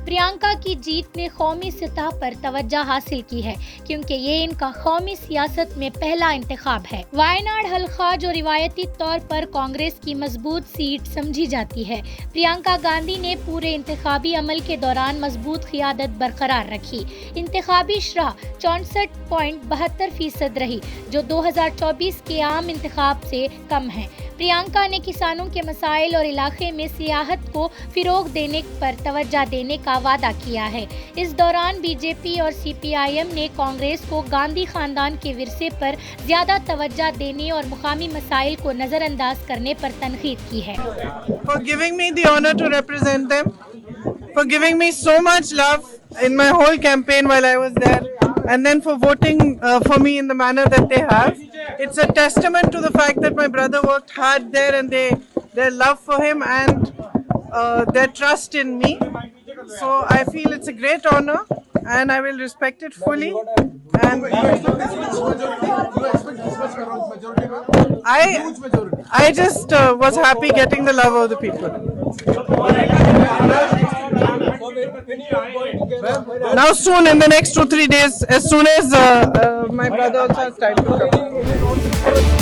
प्रियंका की जीत ने कौमी सतह पर तवज्जो हासिल की है क्योंकि ये इनका कौमी सियासत में पहला इंतखाब है। वायनाड हल्का जो रिवायती तौर पर कांग्रेस की मजबूत सीट समझी जाती है, प्रियंका गांधी ने पूरे इंतखाबी अमल के दौरान मजबूत क़ियादत बरकरार रखी। इंतखाबी शरह 64.72% रही, जो 2024 के आम इंतखाब से कम है। प्रियंका ने किसानों के मसाइल और इलाके में सियाहत को फिरोग देने पर तवज्जो देने का वादा किया है। इस दौरान बीजेपी और सीपीआईएम ने कांग्रेस को गांधी खानदान के विरसे पर ज्यादा तवज्जो देने और मुकामी मसाइल को नजरअंदाज करने पर तनकीद की है। For giving me the honor to represent them, for giving me so much love in my whole campaign while I was there, and then for voting for me in the manner that they have. It's a testament to the fact that my brother worked hard there, and their love for him and their trust in me. So I feel it's a great honor, and I will respect it fully. And I just was happy getting the love of the people. Now soon, in the next 2-3 days, as soon as my brother also has time to come.